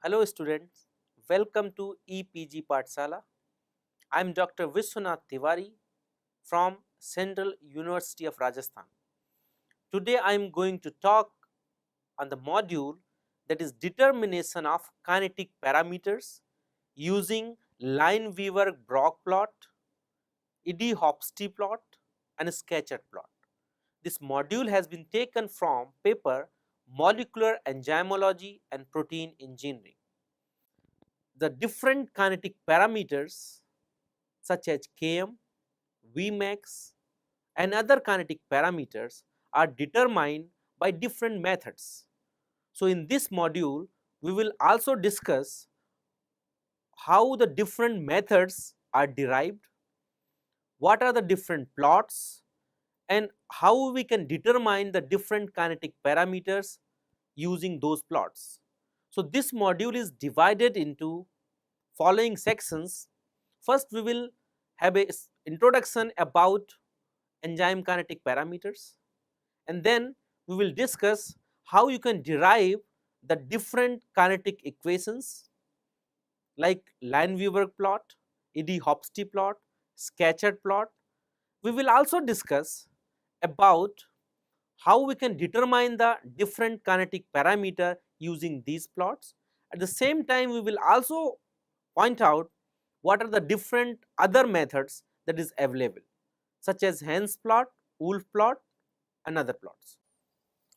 Hello students, welcome to EPG Pathshala. I am Dr. Vishvanath Tiwari from Central University of Rajasthan. Today I am going to talk on the module that is determination of kinetic parameters using Lineweaver-Burk plot, Hofstee plot and Scatchard plot. This module has been taken from paper Molecular Enzymology and Protein Engineering. The different kinetic parameters such as Km, Vmax and other kinetic parameters are determined by different methods. So, in this module we will also discuss how the different methods are derived, what are the different plots and how we can determine the different kinetic parameters using those plots. So, this module is divided into following sections. First we will have a introduction about enzyme kinetic parameters, and then we will discuss how you can derive the different kinetic equations like Lineweaver plot, Hofstee plot, Scatchard plot. We will also discuss about how we can determine the different kinetic parameter using these plots. At the same time we will also point out what are the different other methods that is available, such as Hens plot, Wolf plot and other plots.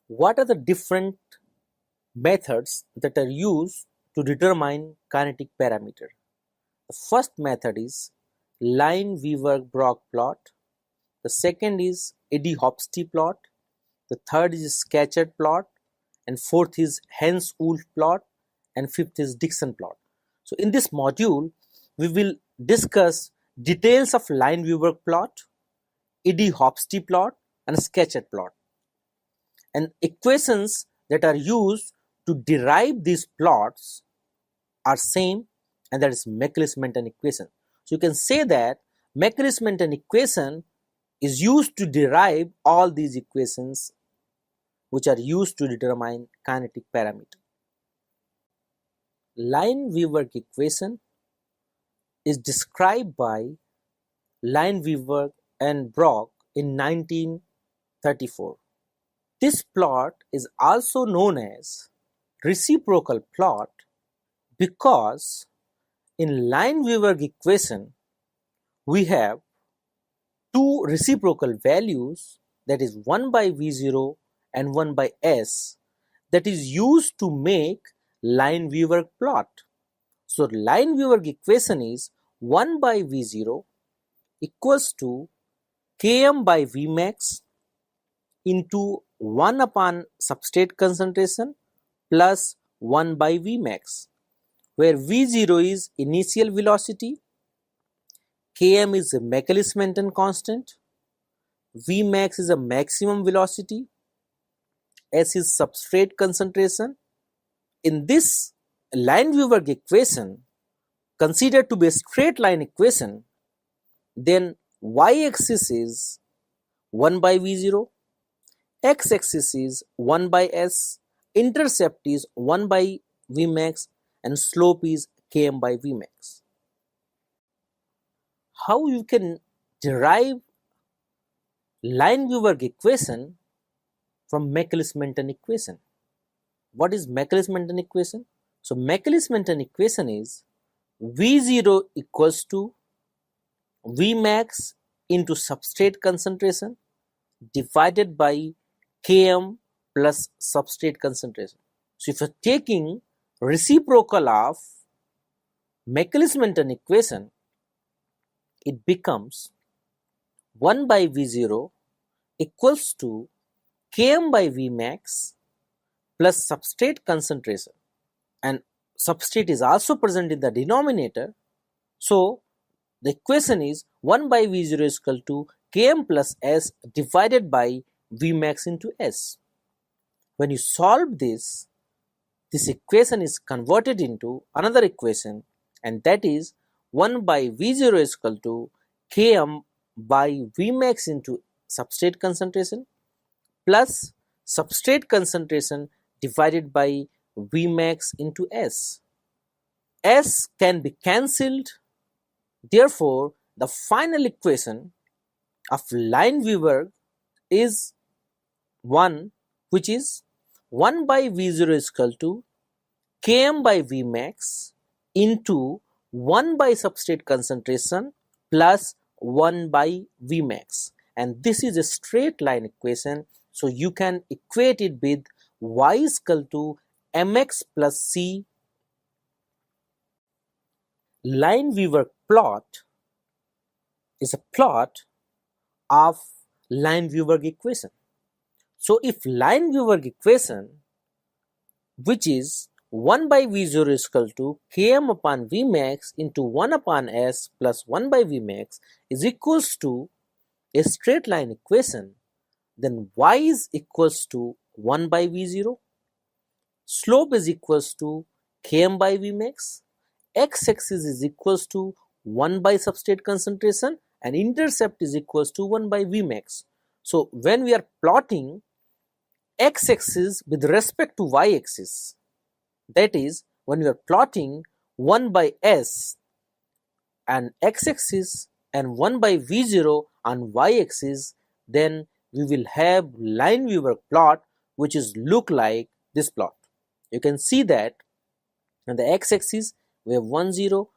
What are the different methods that are used to determine kinetic parameter? The first method is Lineweaver-Burk plot, the second is Hofstee plot, the third is Scatchard plot, and fourth is Hens-Wolf plot, and fifth is Dixon plot. So, in this module we will discuss details of Lineweaver plot, Hofstee plot and Scatchard plot, and equations that are used to derive these plots are same, and that is Michaelis-Menten equation. So, you can say that Michaelis-Menten equation is used to derive all these equations which are used to determine kinetic parameter. Lineweaver equation is described by Lineweaver and Burk in 1934. This plot is also known as reciprocal plot because in Lineweaver equation we have two reciprocal values, that is 1 by V0 and 1 by S, that is used to make Lineweaver plot. So, Lineweaver equation is 1 by V0 equals to Km by Vmax into 1 upon substrate concentration plus 1 by Vmax, where V0 is initial velocity, Km is a Michaelis-Menten constant, Vmax is a maximum velocity, S is substrate concentration. In this Lineweaver equation, considered to be a straight line equation, then y-axis is 1 by V0, x-axis is 1 by S, intercept is 1 by Vmax and slope is Km by Vmax. How you can derive Lineweaver equation from Michaelis-Menten equation? What is Michaelis-Menten equation? So, Michaelis-Menten equation is V0 equals to Vmax into substrate concentration divided by Km plus substrate concentration. So, if you are taking reciprocal of Michaelis-Menten equation, it becomes 1 by V0 equals to Km by Vmax plus substrate concentration, and substrate is also present in the denominator. So, the equation is 1 by V0 is equal to Km plus S divided by Vmax into S. When you solve this, this equation is converted into another equation, and that is 1 by V0 is equal to Km by Vmax into substrate concentration plus substrate concentration divided by Vmax into S. S can be cancelled. Therefore, the final equation of Lineweaver is 1, which is 1 by V0 is equal to Km by Vmax into 1 by substrate concentration plus 1 by Vmax, and this is a straight line equation, so you can equate it with y is equal to mx plus c. Lineweaver plot is a plot of Lineweaver equation. So if Lineweaver equation, which is 1 by V0 is equal to Km upon Vmax into 1 upon S plus 1 by Vmax is equals to a straight line equation, then y is equals to 1 by V0, slope is equals to Km by Vmax, x-axis is equals to 1 by substrate concentration and intercept is equals to 1 by Vmax. So when we are plotting x-axis with respect to y-axis, that is, when we are plotting 1 by S and x-axis and 1 by V0 on y-axis, then we will have Lineweaver plot which is look like this plot. You can see that on the x-axis we have 1 0,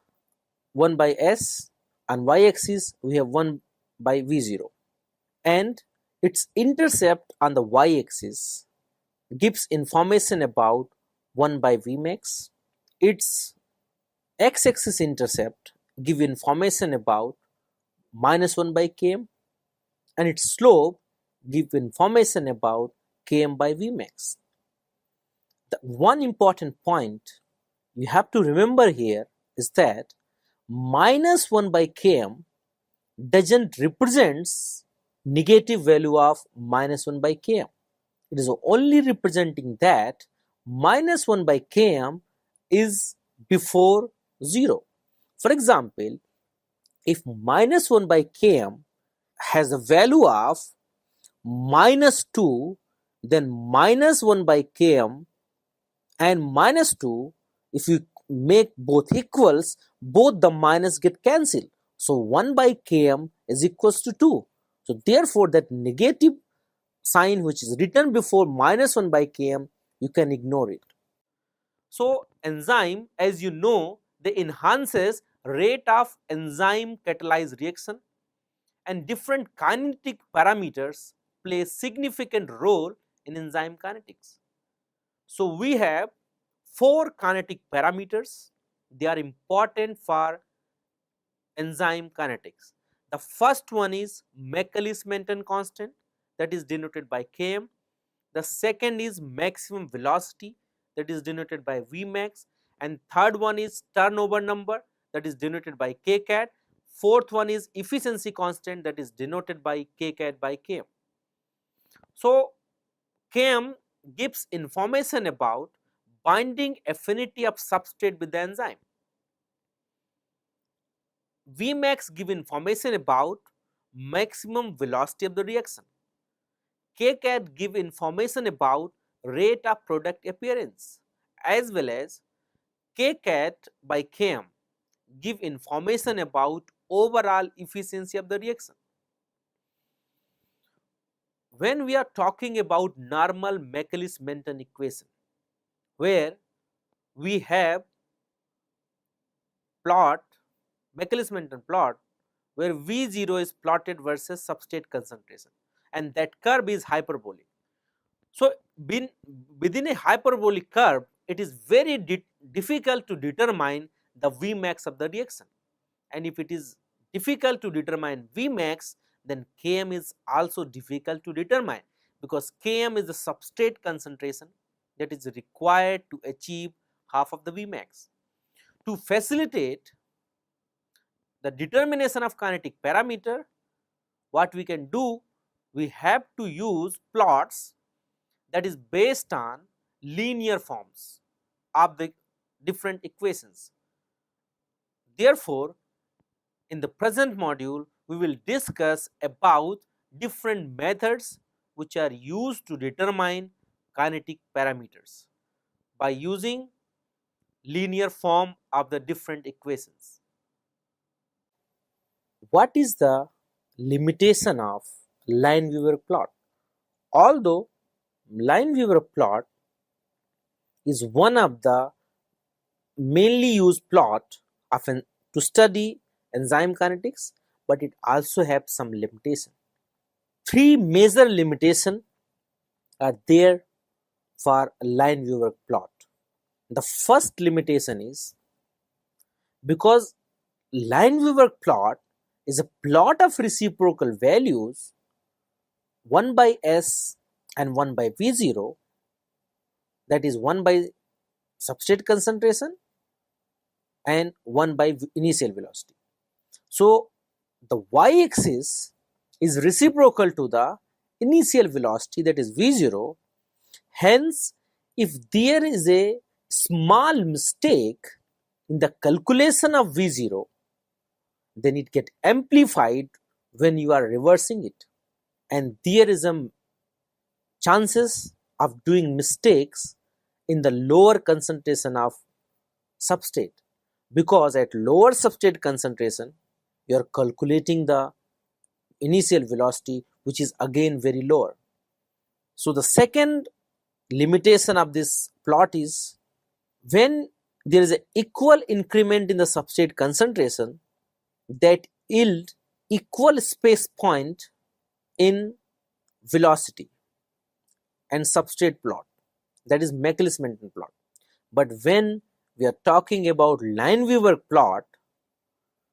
1 by S, and y-axis we have 1 by V0, and its intercept on the y-axis gives information about 1 by Vmax, its x-axis intercept give information about minus 1 by Km, and its slope give information about Km by Vmax. The one important point you have to remember here is that minus 1 by Km doesn't represents negative value of minus 1 by Km. It is only representing that minus 1 by Km is before 0. For example, if minus 1 by Km has a value of minus 2, then minus 1 by Km and minus 2, if you make both equals, both the minus get cancelled. So 1 by Km is equals to 2. So therefore that negative sign which is written before minus 1 by Km, you can ignore it. So enzyme, as you know, they enhances rate of enzyme catalyzed reaction, and different kinetic parameters play significant role in enzyme kinetics. So we have 4 kinetic parameters. They are important for enzyme kinetics. The first one is Michaelis-Menten constant, that is denoted by Km. The second is maximum velocity, that is denoted by Vmax, and third one is turnover number, that is denoted by Kcat. Fourth one is efficiency constant, that is denoted by Kcat by Km. So Km gives information about binding affinity of substrate with the enzyme. Vmax give information about maximum velocity of the reaction. Kcat give information about rate of product appearance, as well as Kcat by Km give information about overall efficiency of the reaction. When we are talking about normal Michaelis-Menten equation, where we have plot, Michaelis-Menten plot, where V0 is plotted versus substrate concentration, and that curve is hyperbolic. So within a hyperbolic curve, it is very difficult to determine the Vmax of the reaction, and if it is difficult to determine Vmax, then Km is also difficult to determine, because Km is the substrate concentration that is required to achieve half of the Vmax. To facilitate the determination of kinetic parameter, what we can do, we have to use plots that is based on linear forms of the different equations. Therefore, in the present module, we will discuss about different methods which are used to determine kinetic parameters by using linear form of the different equations. What is the limitation of Lineweaver plot? Although Lineweaver plot is one of the mainly used plot to study enzyme kinetics, but it also has some limitation. Three major limitations are there for Lineweaver plot. The first limitation is because Lineweaver plot is a plot of reciprocal values 1 by S and 1 by V0, that is 1 by substrate concentration and 1 by initial velocity. So the y-axis is reciprocal to the initial velocity, that is V0. Hence, if there is a small mistake in the calculation of V0, then it gets amplified when you are reversing it, and there is a chances of doing mistakes in the lower concentration of substrate, because at lower substrate concentration you are calculating the initial velocity, which is again very lower. So the second limitation of this plot is when there is an equal increment in the substrate concentration, that yield equal space point in velocity and substrate plot, that is Michaelis-Menten plot. But when we are talking about Lineweaver plot,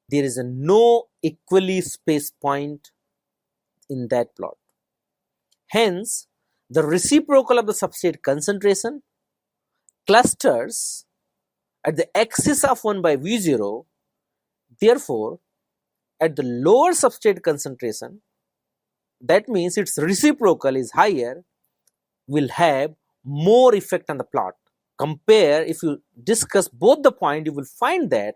there is no equally space point in that plot. Hence, the reciprocal of the substrate concentration clusters at the axis of 1 by V0. Therefore, at the lower substrate concentration, that means its reciprocal is higher, will have more effect on the plot. Compare, if you discuss both the point, you will find that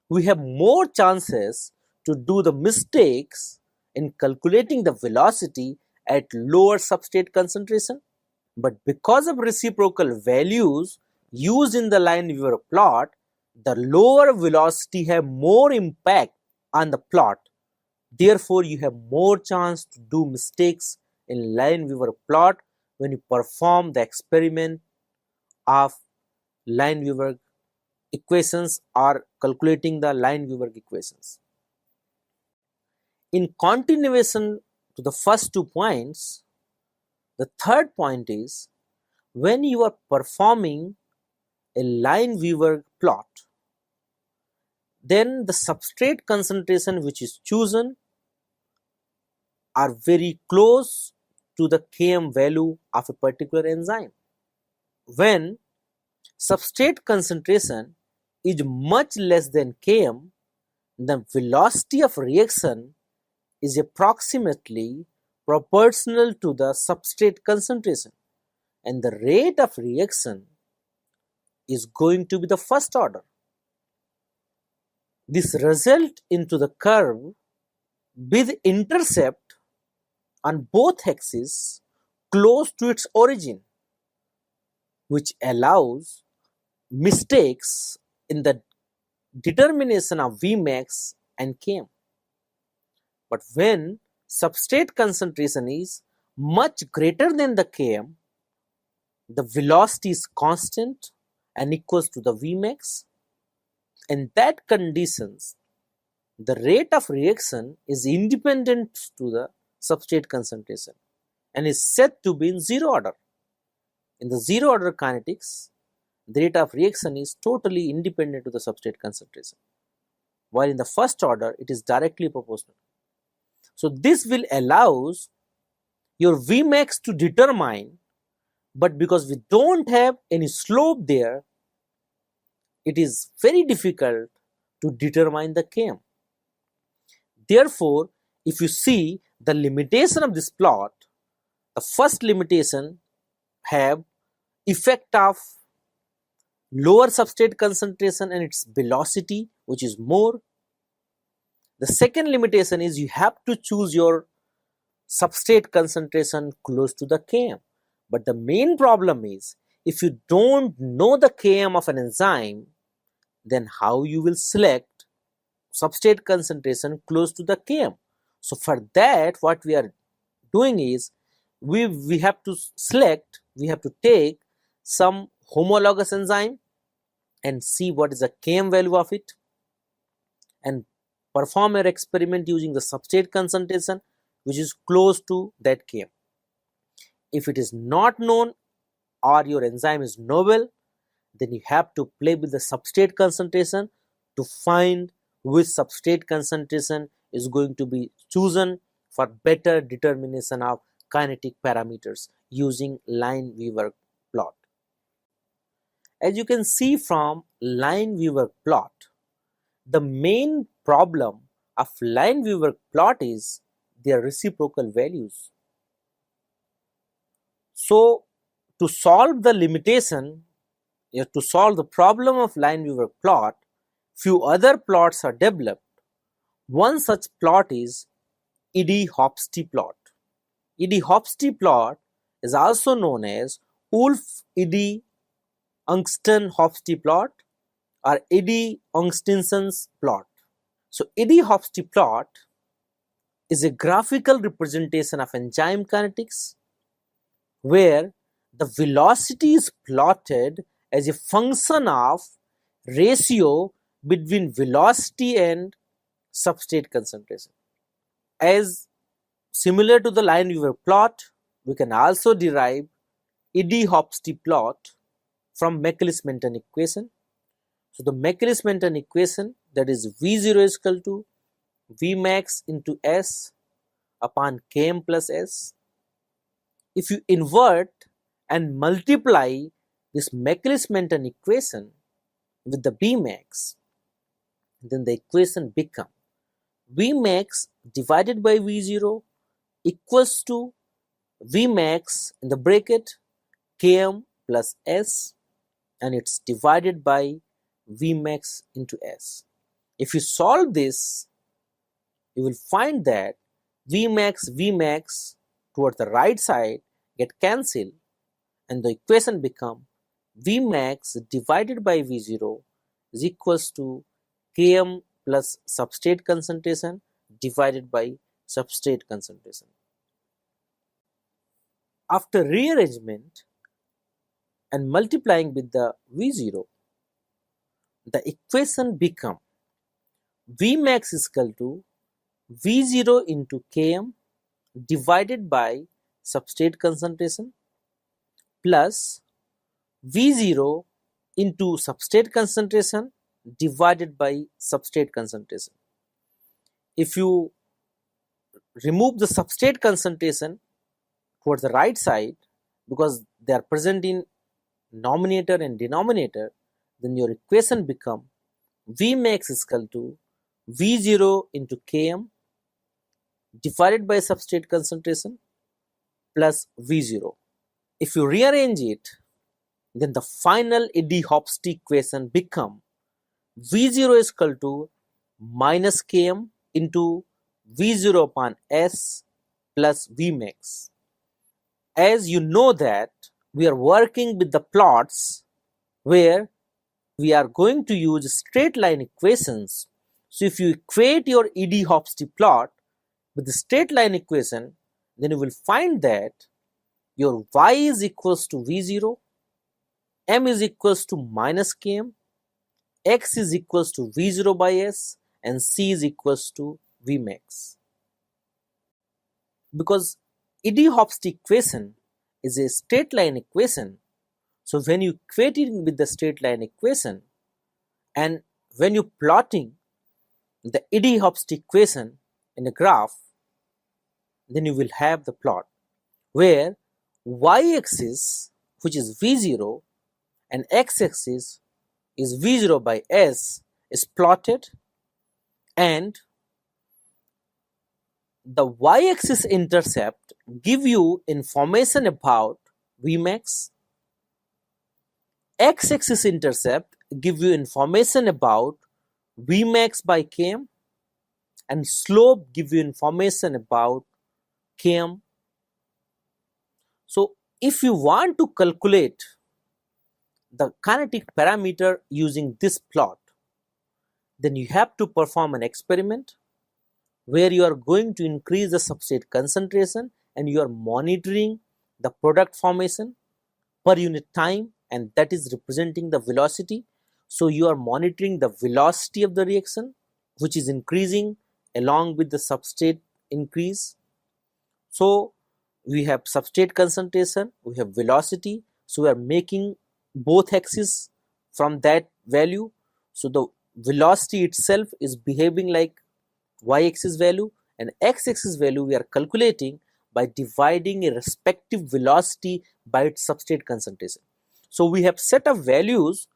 we have more chances to do the mistakes in calculating the velocity at lower substrate concentration. But because of reciprocal values used in the Lineweaver plot, the lower velocity have more impact on the plot. Therefore, you have more chance to do mistakes in Lineweaver plot when you perform the experiment of Lineweaver equations or calculating the Lineweaver equations. In continuation to the first 2 points, the third point is when you are performing a Lineweaver plot, then the substrate concentration which is chosen are very close to the Km value of a particular enzyme. When substrate concentration is much less than Km, the velocity of reaction is approximately proportional to the substrate concentration, and the rate of reaction is going to be the first order. This results into the curve with intercept on both axes close to its origin, which allows mistakes in the determination of Vmax and Km. But when substrate concentration is much greater than the Km, the velocity is constant and equals to the Vmax. In that conditions, the rate of reaction is independent to the substrate concentration and is said to be in zero order. In the zero order kinetics, the rate of reaction is totally independent to the substrate concentration, while in the first order it is directly proportional. So this will allows your Vmax to determine, but because we don't have any slope there, it is very difficult to determine the Km. Therefore, if you see the limitation of this plot, the first limitation have effect of lower substrate concentration and its velocity, which is more. The second limitation is you have to choose your substrate concentration close to the Km. But the main problem is If you don't know the Km of an enzyme, then how you will select substrate concentration close to the Km? So for that, what we are doing is we have to select, we have to take some homologous enzyme and see what is the Km value of it, and perform your experiment using the substrate concentration which is close to that Km. If it is not known or your enzyme is novel, then you have to play with the substrate concentration to find which substrate concentration is going to be chosen for better determination of kinetic parameters using Lineweaver plot. As you can see from Lineweaver plot, the main problem of Lineweaver plot is their reciprocal values. So to solve the limitation, to solve the problem of Lineweaver plot, few other plots are developed. One such plot is Eddy-Hofstee plot. Eddy-Hofstee plot is also known as Wolf-Eddy-Angsten-Hofstee plot or Eddy-Angstenson's plot. So Eddy-Hofstee plot is a graphical representation of enzyme kinetics where the velocity is plotted as a function of ratio between velocity and substrate concentration. As similar to the Lineweaver plot, we can also derive Eddy-Hofstee plot from Michaelis-Menten equation. So the Michaelis-Menten equation, that is V0 is equal to Vmax into S upon Km plus S. If you invert and multiply this Michaelis-Menten equation with the Vmax, then the equation becomes Vmax divided by V0 equals to Vmax in the bracket Km plus S, and it's divided by Vmax into S. If you solve this, you will find that Vmax towards the right side get cancelled, and the equation become Vmax divided by V0 is equals to Km plus substrate concentration divided by substrate concentration. After rearrangement and multiplying with the V0, the equation become Vmax is equal to V0 into Km divided by substrate concentration plus V0 into substrate concentration divided by substrate concentration. If you remove the substrate concentration towards the right side, because they are present in numerator and denominator, then your equation become Vmax is equal to V0 into Km divided by substrate concentration plus V0. If you rearrange it, then the final Eddy-Hofstee equation become V0 is equal to minus Km into V0 upon S plus Vmax. As you know that we are working with the plots where we are going to use straight line equations. So if you equate your Eddy-Hofstee plot with the straight line equation, then you will find that your y is equals to V0, m is equals to minus Km, x is equals to V0 by S, and c is equals to Vmax. Because Eddy-Hofstee equation is a straight line equation, so when you equate it with the straight line equation and when you plotting the Eddy-Hofstee equation in a graph, then you will have the plot where y-axis, which is V0, and x-axis is V0 by S, is plotted, and the y-axis intercept give you information about Vmax, x-axis intercept give you information about Vmax by Km, and slope give you information about Km. So if you want to calculate the kinetic parameter using this plot, then you have to perform an experiment where you are going to increase the substrate concentration and you are monitoring the product formation per unit time, and that is representing the velocity. So you are monitoring the velocity of the reaction, which is increasing along with the substrate increase. So we have substrate concentration, we have velocity, so we are making both axes from that value. So the velocity itself is behaving like y-axis value, and x-axis value we are calculating by dividing a respective velocity by its substrate concentration. So we have set of values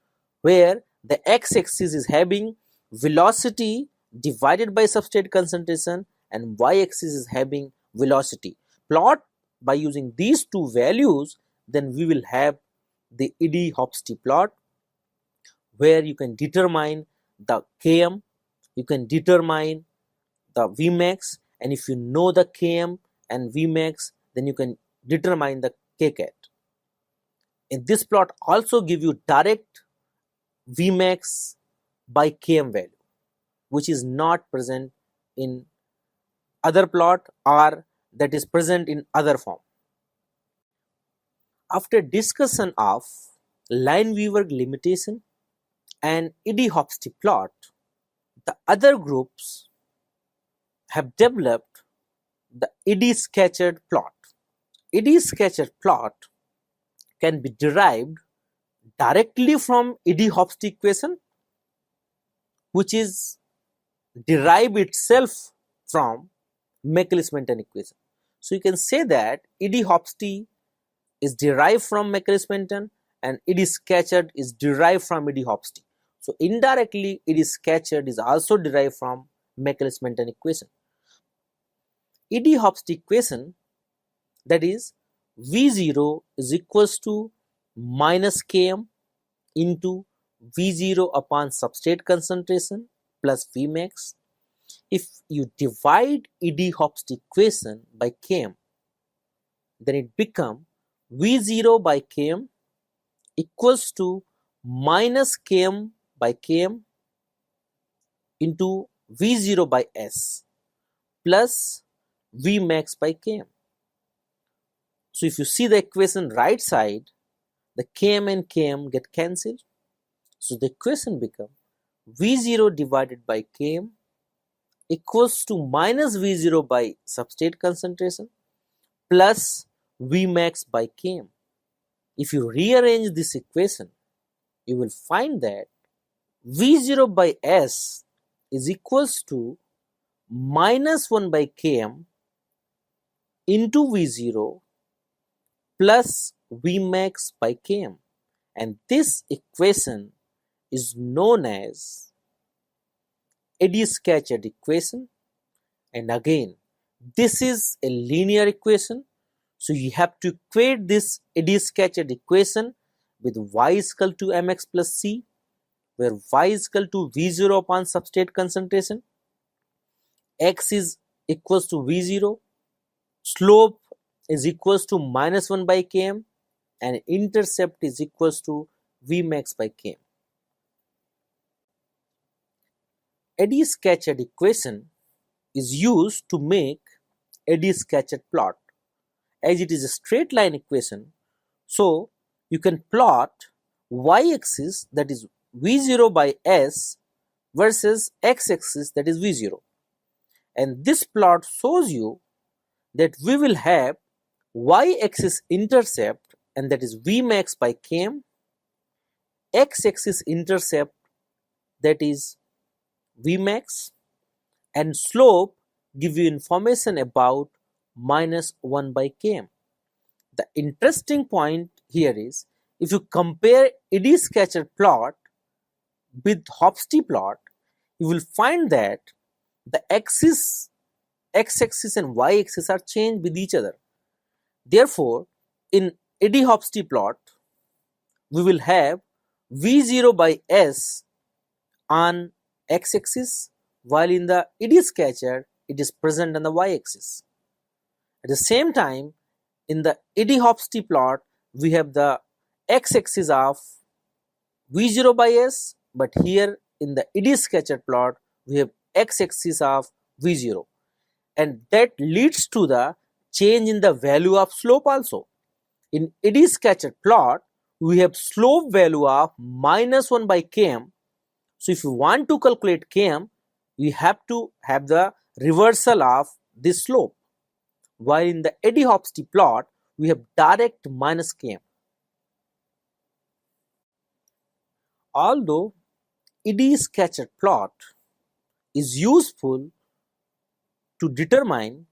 where the x-axis is having velocity divided by substrate concentration and y-axis is having velocity. Plot by using these two values, then we will have the Hofstee plot where you can determine the Km, you can determine the Vmax, and if you know the Km and Vmax, then you can determine the Kcat. In this plot also give you direct Vmax by Km value, which is not present in other plot or that is present in other form. After discussion of Lineweaver limitation and Hofstee plot, the other groups have developed the Scatchard plot. Scatchard plot can be derived directly from Hofstee equation, which is derived itself from Michaelis-Menten equation. So you can say that Hofstee is derived from Michaelis-Menten and Scatchard is derived from Hofstee. So indirectly Scatchard is also derived from Michaelis-Menten equation. Hofstee equation, that is V0 is equals to minus Km into V0 upon substrate concentration plus Vmax. If you divide Hofstee equation by Km, then it becomes V0 by Km equals to minus Km by Km into V0 by S plus Vmax by Km. So if you see the equation right side, the Km and Km get cancelled. So the equation becomes V0 divided by Km equals to minus V0 by substrate concentration plus Vmax by Km. If you rearrange this equation, you will find that V0 by S is equals to minus 1 by Km into V0 plus Vmax by Km, and this equation is known as Scatchard equation. And again, this is a linear equation, so you have to equate this Scatchard equation with y is equal to mx plus c, where y is equal to V0 upon substrate concentration, x is equals to V0, slope is equals to minus 1 by Km, and intercept is equals to Vmax by Km. Scatchard equation is used to make Scatchard plot. As it is a straight line equation, so you can plot y-axis, that is V0 by S, versus x-axis, that is V0. And this plot shows you that we will have y-axis intercept, and that is Vmax by Km, x-axis intercept, that is Vmax, and slope give you information about minus 1 by Km. The interesting point here is, if you compare Scatchard plot with Hofstee plot, you will find that the axis, x-axis and y-axis are changed with each other. Therefore, in Hofstee plot, we will have V0 by S on x-axis, while in the Scatchard it is present on the y-axis. At the same time, in the Hofstee plot, we have the x-axis of V0 by S, but here in the eddy Scatchard plot we have x-axis of V0, and that leads to the change in the value of slope also. In eddy Scatchard plot we have slope value of -1 by km. So if you want to calculate km, you have to have the reversal of this slope, while in the eddy Hofstee plot we have direct minus km. Although eddy Scatchard plot is useful to determine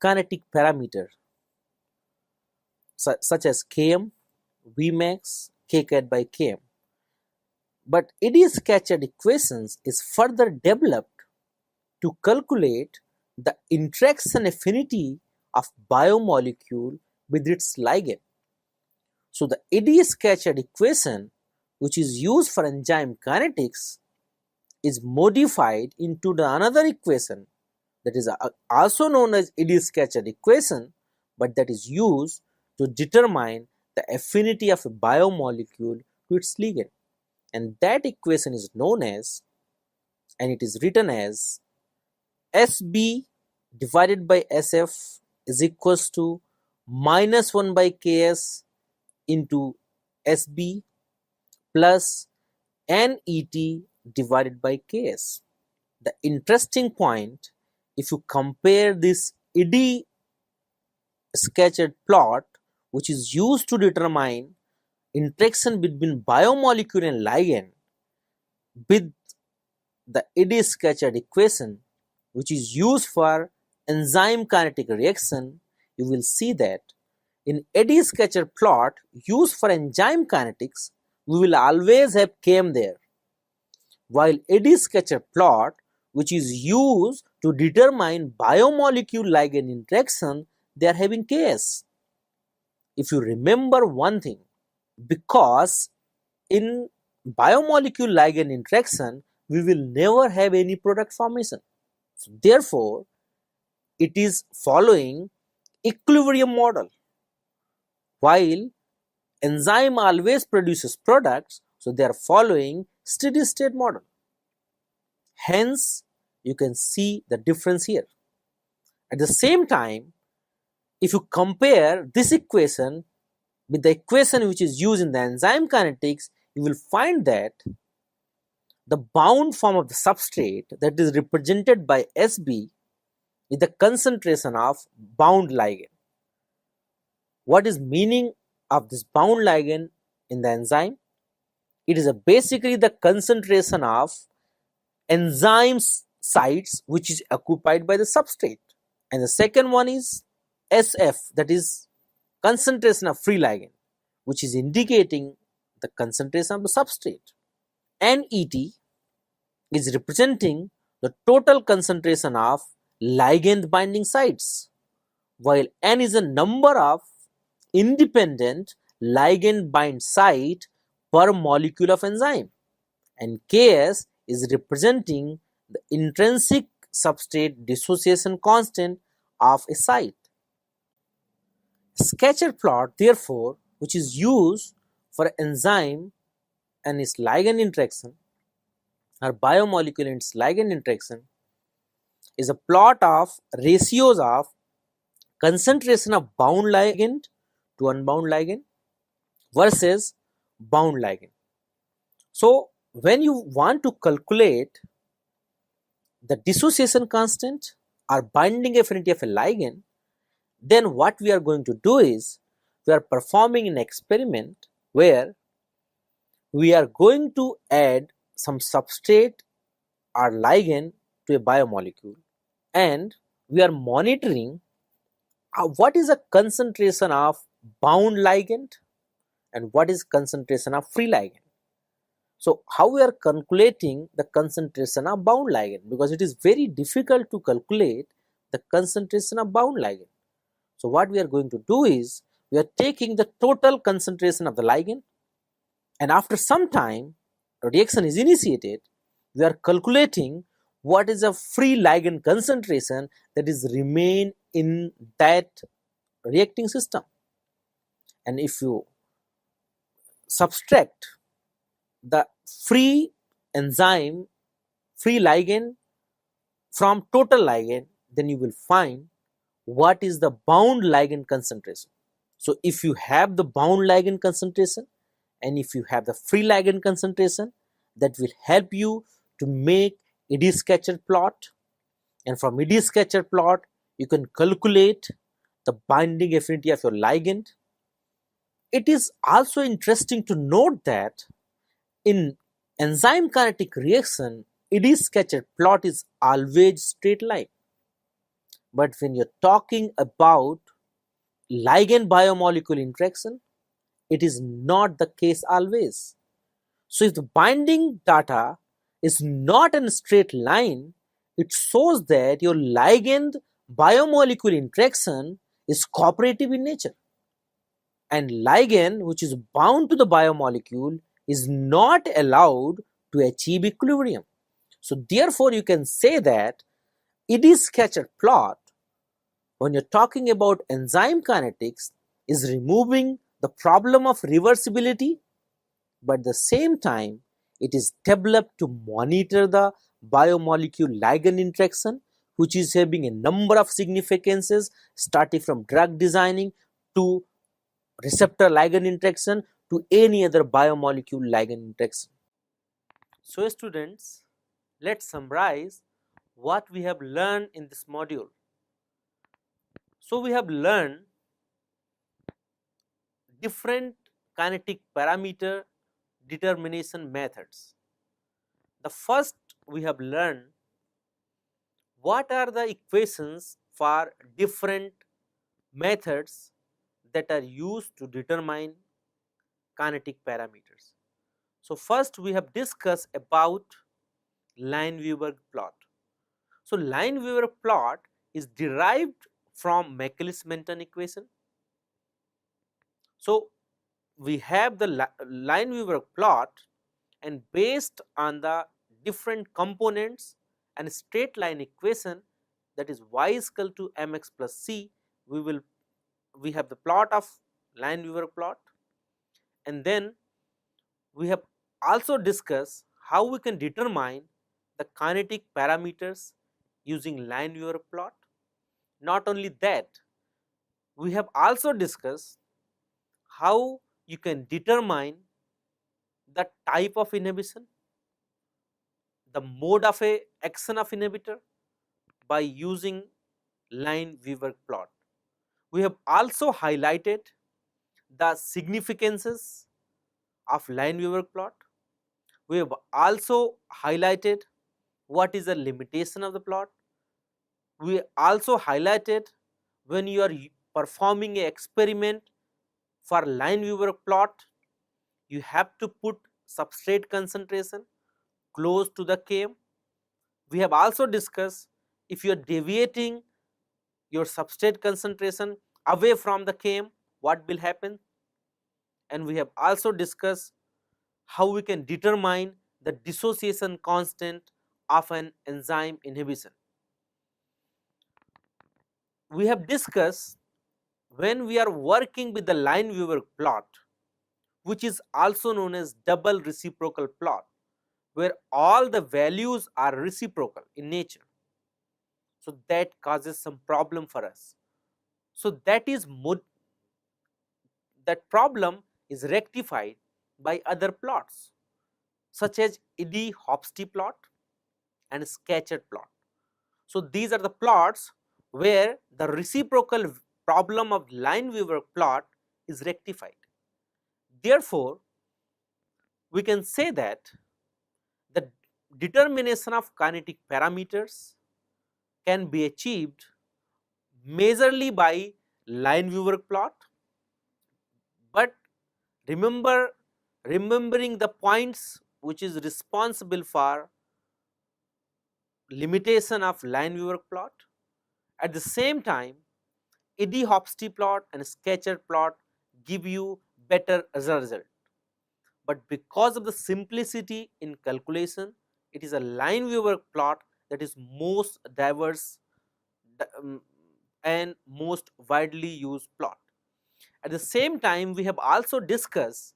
kinetic parameter such as km, Vmax, kcat by km, but eddy Scatchard equations is further developed to calculate the interaction affinity of biomolecule with its ligand. So the eddy Scatchard equation, which is used for enzyme kinetics, is modified into another equation that is also known as eddy Scatchard equation, but that is used to determine the affinity of a biomolecule to its ligand, and that equation is known as, and it is written as, SB divided by SF is equals to -1 by Ks into SB plus NET divided by Ks. The interesting point, if you compare this eddy Scatchard plot, which is used to determine interaction between biomolecule and ligand, with the eddy Scatchard equation, which is used for enzyme kinetic reaction, you will see that in eddy Scatchard plot used for enzyme kinetics, we will always have Km there, while eddy Scatchard plot, which is used to determine biomolecule ligand interaction, they are having Ks. If you remember one thing, because in biomolecule ligand interaction we will never have any product formation. So therefore, it is following equilibrium model. While enzyme always produces products, so they are following steady state model. Hence, you can see the difference here. At the same time, if you compare this equation with the equation which is used in the enzyme kinetics, you will find that the bound form of the substrate, that is represented by SB, is the concentration of bound ligand. What is meaning of this bound ligand in the enzyme? It is basically the concentration of enzyme sites which is occupied by the substrate. And the second one is SF, that is concentration of free ligand, which is indicating the concentration of the substrate. NET is representing the total concentration of ligand binding sites, while N is a number of independent ligand bind site per molecule of enzyme, and Ks is representing the intrinsic substrate dissociation constant of a site. Scatchard plot, therefore, which is used for enzyme and its ligand interaction, or biomolecule and its ligand interaction, is a plot of ratios of concentration of bound ligand to unbound ligand versus bound ligand. So when you want to calculate the dissociation constant or binding affinity of a ligand, then what we are going to do is, we are performing an experiment where we are going to add some substrate or ligand to a biomolecule, and we are monitoring what is the concentration of bound ligand and what is concentration of free ligand. So how we are calculating the concentration of bound ligand, because it is very difficult to calculate the concentration of bound ligand. So what we are going to do is, we are taking the total concentration of the ligand, and after some time reaction is initiated, we are calculating what is the free ligand concentration that is remain in that reacting system. And if you subtract the free enzyme, free ligand from total ligand, then you will find what is the bound ligand concentration. So if you have the bound ligand concentration and if you have the free ligand concentration, that will help you to make Hofstee Scatchard plot, and from Hofstee Scatchard plot you can calculate the binding affinity of your ligand. It is also interesting to note that in enzyme kinetic reaction, Hofstee Scatchard plot is always straight line. But when you're talking about ligand biomolecule interaction, it is not the case always. So if the binding data is not in a straight line, it shows that your ligand biomolecule interaction is cooperative in nature, and ligand which is bound to the biomolecule is not allowed to achieve equilibrium. So therefore you can say that Hofstee Scatchard plot, when you're talking about enzyme kinetics, is removing the problem of reversibility, but at the same time it is developed to monitor the biomolecule ligand interaction, which is having a number of significances starting from drug designing to receptor ligand interaction to any other biomolecule ligand interaction. So students, let's summarize what we have learned in this module. So we have learned different kinetic parameter determination methods. The first, we have learned what are the equations for different methods that are used to determine kinetic parameters. So first we have discussed about Lineweaver-Burk plot. So Lineweaver plot is derived from Michaelis-Menten equation. So we have the Lineweaver plot, and based on the different components and straight line equation, that is y is equal to mx plus c, we have the plot of Lineweaver plot. And then we have also discussed how we can determine the kinetic parameters using Lineweaver plot. Not only that, we have also discussed how you can determine the type of inhibition, the mode of action of inhibitor by using Lineweaver plot. We have also highlighted the significances of Lineweaver plot. We have also highlighted what is the limitation of the plot. We also highlighted when you are performing an experiment for Lineweaver plot, you have to put substrate concentration close to the Km. We have also discussed if you are deviating your substrate concentration away from the Km, what will happen, and we have also discussed how we can determine the dissociation constant of an enzyme inhibition. We have discussed when we are working with the Lineweaver plot, which is also known as double reciprocal plot, where all the values are reciprocal in nature. So that causes some problem for us. So that problem is rectified by other plots such as Hofstee plot and Scatchard plot. So these are the plots where the reciprocal problem of Lineweaver plot is rectified. Therefore, we can say that the determination of kinetic parameters can be achieved majorly by Lineweaver plot, but remembering the points which is responsible for limitation of Lineweaver plot. At the same time, Hofstee plot and Scatchard plot give you better result. But because of the simplicity in calculation, it is a Lineweaver plot that is most diverse and most widely used plot. At the same time, we have also discussed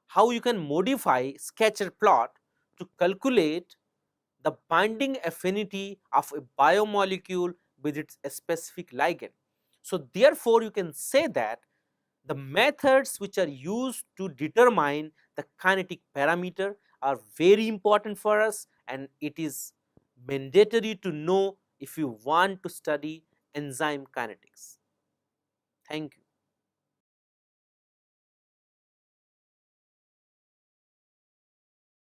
how you can modify Scatchard plot to calculate the binding affinity of a biomolecule with its specific ligand. So therefore, you can say that the methods which are used to determine the kinetic parameter are very important for us, and it is mandatory to know if you want to study enzyme kinetics. Thank you.